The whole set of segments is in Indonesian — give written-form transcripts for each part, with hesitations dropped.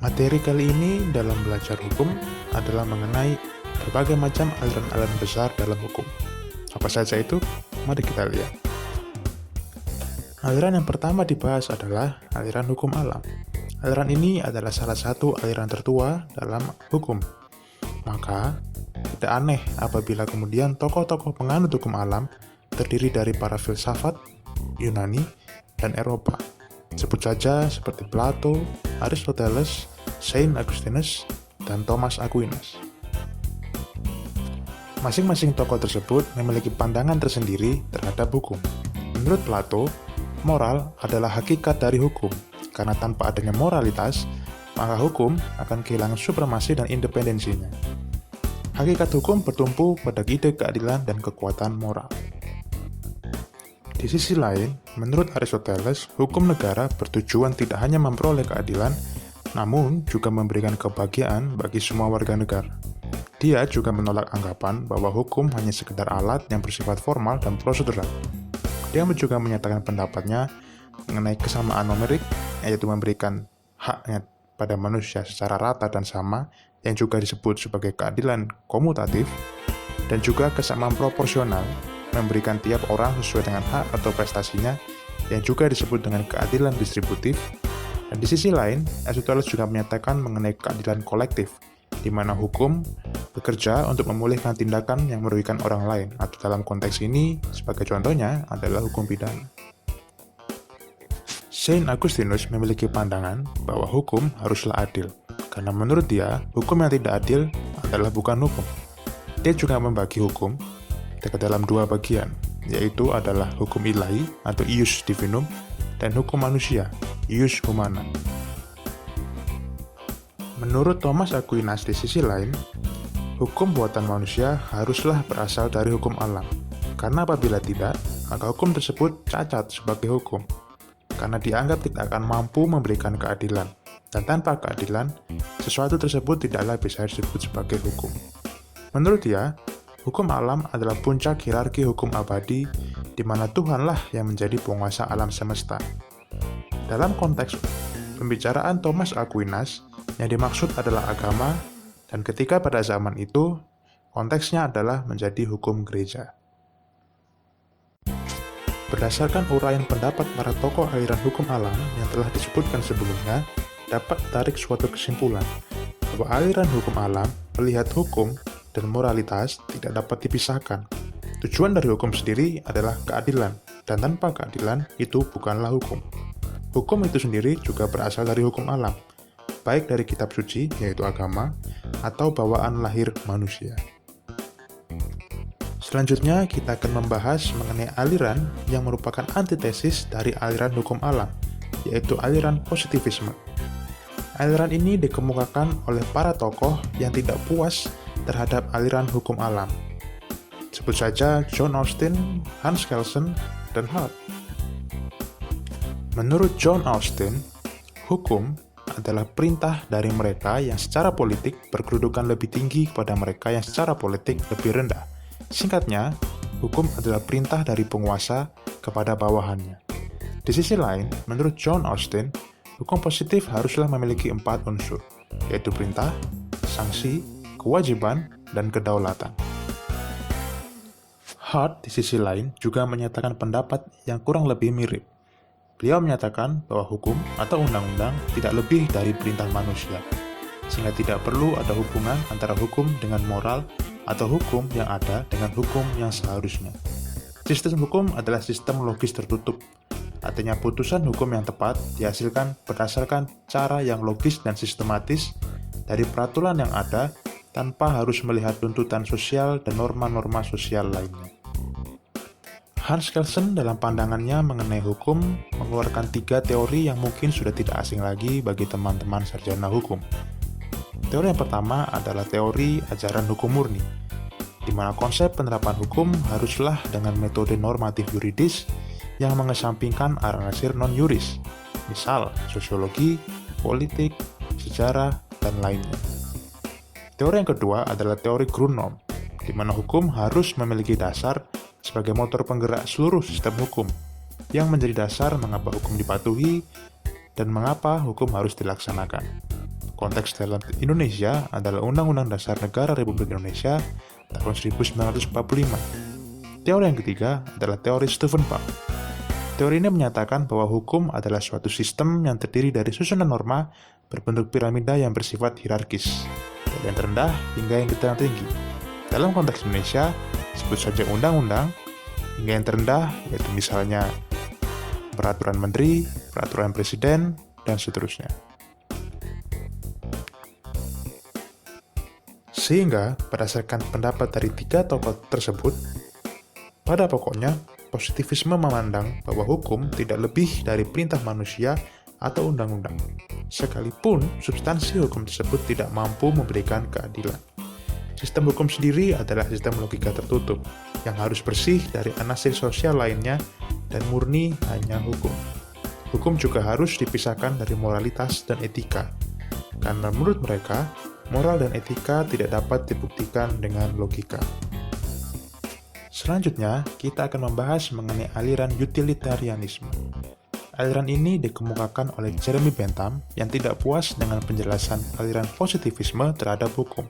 Materi kali ini dalam belajar hukum adalah mengenai berbagai macam aliran-aliran besar dalam hukum. Apa saja itu? Mari kita lihat. Aliran yang pertama dibahas adalah aliran hukum alam. Aliran ini adalah salah satu aliran tertua dalam hukum. Maka, tidak aneh apabila kemudian tokoh-tokoh penganut hukum alam terdiri dari para filsafat, Yunani, dan Eropa. Sebut saja seperti Plato, Aristoteles, Saint Augustinus, dan Thomas Aquinas. Masing-masing tokoh tersebut memiliki pandangan tersendiri terhadap hukum. Menurut Plato, moral adalah hakikat dari hukum, karena tanpa adanya moralitas, maka hukum akan kehilangan supremasi dan independensinya. Hakikat hukum bertumpu pada ide keadilan dan kekuatan moral. Di sisi lain, menurut Aristoteles, hukum negara bertujuan tidak hanya memperoleh keadilan, namun juga memberikan kebahagiaan bagi semua warga negara. Dia juga menolak anggapan bahwa hukum hanya sekedar alat yang bersifat formal dan prosedural. Dia juga menyatakan pendapatnya mengenai kesamaan numerik, yaitu memberikan haknya pada manusia secara rata dan sama, yang juga disebut sebagai keadilan komutatif, dan juga kesamaan proporsional, memberikan tiap orang sesuai dengan hak atau prestasinya, yang juga disebut dengan keadilan distributif. Dan di sisi lain, Aristoteles juga menyatakan mengenai keadilan kolektif, di mana hukum bekerja untuk memulihkan tindakan yang merugikan orang lain, atau dalam konteks ini, sebagai contohnya adalah hukum pidana. Saint Augustinus memiliki pandangan bahwa hukum haruslah adil, karena menurut dia, hukum yang tidak adil adalah bukan hukum. Dia juga membagi hukum ke dalam dua bagian, yaitu adalah hukum ilahi atau ius divinum dan hukum manusia, ius humana. Menurut Thomas Aquinas di sisi lain, hukum buatan manusia haruslah berasal dari hukum alam, karena apabila tidak, maka hukum tersebut cacat sebagai hukum, karena dianggap tidak akan mampu memberikan keadilan, dan tanpa keadilan, sesuatu tersebut tidaklah bisa disebut sebagai hukum. Menurut dia, hukum alam adalah puncak hierarki hukum abadi, di mana Tuhanlah yang menjadi penguasa alam semesta. Dalam konteks pembicaraan Thomas Aquinas, yang dimaksud adalah agama, dan ketika pada zaman itu, konteksnya adalah menjadi hukum gereja. Berdasarkan uraian pendapat para tokoh aliran hukum alam yang telah disebutkan sebelumnya, dapat tarik suatu kesimpulan bahwa aliran hukum alam melihat hukum dan moralitas tidak dapat dipisahkan. Tujuan dari hukum sendiri adalah keadilan, dan tanpa keadilan itu bukanlah hukum. Hukum itu sendiri juga berasal dari hukum alam, baik dari kitab suci, yaitu agama, atau bawaan lahir manusia. Selanjutnya, kita akan membahas mengenai aliran yang merupakan antitesis dari aliran hukum alam, yaitu aliran positivisme. Aliran ini dikemukakan oleh para tokoh yang tidak puas terhadap aliran hukum alam. Sebut saja John Austin, Hans Kelsen, dan Hart. Menurut John Austin, hukum adalah perintah dari mereka yang secara politik berkedudukan lebih tinggi kepada mereka yang secara politik lebih rendah. Singkatnya, hukum adalah perintah dari penguasa kepada bawahannya. Di sisi lain, menurut John Austin, hukum positif haruslah memiliki 4 unsur, yaitu perintah, sanksi, kewajiban, dan kedaulatan. Hart di sisi lain juga menyatakan pendapat yang kurang lebih mirip. Beliau menyatakan bahwa hukum atau undang-undang tidak lebih dari perintah manusia, sehingga tidak perlu ada hubungan antara hukum dengan moral atau hukum yang ada dengan hukum yang seharusnya. Sistem hukum adalah sistem logis tertutup. Artinya putusan hukum yang tepat dihasilkan berdasarkan cara yang logis dan sistematis dari peraturan yang ada tanpa harus melihat tuntutan sosial dan norma-norma sosial lainnya. Hans Kelsen dalam pandangannya mengenai hukum mengeluarkan 3 teori yang mungkin sudah tidak asing lagi bagi teman-teman sarjana hukum. Teori yang pertama adalah teori ajaran hukum murni, di mana konsep penerapan hukum haruslah dengan metode normatif yuridis yang mengesampingkan analisir non-yuris, misal sosiologi, politik, sejarah, dan lainnya. Teori yang kedua adalah teori Grunnorm, di mana hukum harus memiliki dasar sebagai motor penggerak seluruh sistem hukum, yang menjadi dasar mengapa hukum dipatuhi dan mengapa hukum harus dilaksanakan. Konteks dalam Indonesia adalah Undang-Undang Dasar Negara Republik Indonesia tahun 1945. Teori yang ketiga adalah teori Stephen Park. Teori ini menyatakan bahwa hukum adalah suatu sistem yang terdiri dari susunan norma berbentuk piramida yang bersifat hierarkis, dari yang terendah hingga yang tertinggi. Dalam konteks Indonesia, sebut saja undang-undang, hingga yang terendah, yaitu misalnya peraturan menteri, peraturan presiden, dan seterusnya. Sehingga, berdasarkan pendapat dari tiga tokoh tersebut, pada pokoknya, positivisme memandang bahwa hukum tidak lebih dari perintah manusia atau undang-undang, sekalipun substansi hukum tersebut tidak mampu memberikan keadilan. Sistem hukum sendiri adalah sistem logika tertutup, yang harus bersih dari anasir sosial lainnya dan murni hanya hukum. Hukum juga harus dipisahkan dari moralitas dan etika, karena menurut mereka, moral dan etika tidak dapat dibuktikan dengan logika. Selanjutnya, kita akan membahas mengenai aliran utilitarianisme. Aliran ini dikemukakan oleh Jeremy Bentham yang tidak puas dengan penjelasan aliran positivisme terhadap hukum.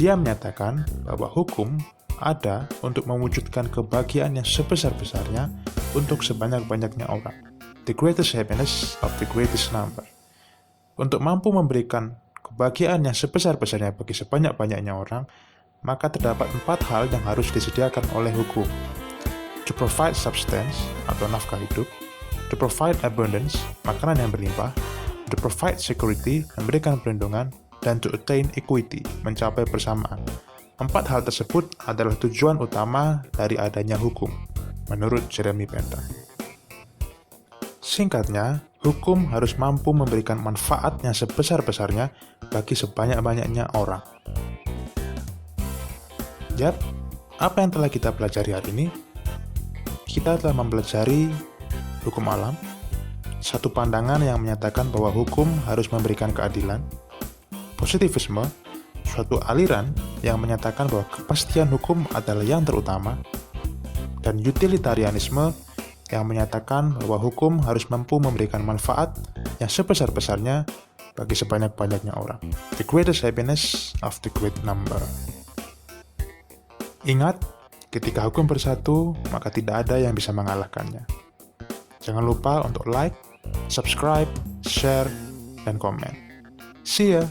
Dia menyatakan bahwa hukum ada untuk mewujudkan kebahagiaan yang sebesar-besarnya untuk sebanyak-banyaknya orang. The greatest happiness of the greatest number. Untuk mampu memberikan kebahagiaan yang sebesar-besarnya bagi sebanyak-banyaknya orang, maka terdapat 4 hal yang harus disediakan oleh hukum. To provide substance atau nafkah hidup, to provide abundance, makanan yang berlimpah, to provide security, memberikan perlindungan, dan to attain equity, mencapai persamaan. 4 hal tersebut adalah tujuan utama dari adanya hukum, menurut Jeremy Bentham. Singkatnya, hukum harus mampu memberikan manfaat yang sebesar-besarnya bagi sebanyak-banyaknya orang. Yap, apa yang telah kita pelajari hari ini? Kita telah mempelajari hukum alam, satu pandangan yang menyatakan bahwa hukum harus memberikan keadilan, positivisme, suatu aliran yang menyatakan bahwa kepastian hukum adalah yang terutama, dan utilitarianisme yang menyatakan bahwa hukum harus mampu memberikan manfaat yang sebesar-besarnya bagi sebanyak-banyaknya orang. The greatest happiness of the great number. Ingat, ketika hukum bersatu, maka tidak ada yang bisa mengalahkannya. Jangan lupa untuk like, subscribe, share, dan komen. See ya!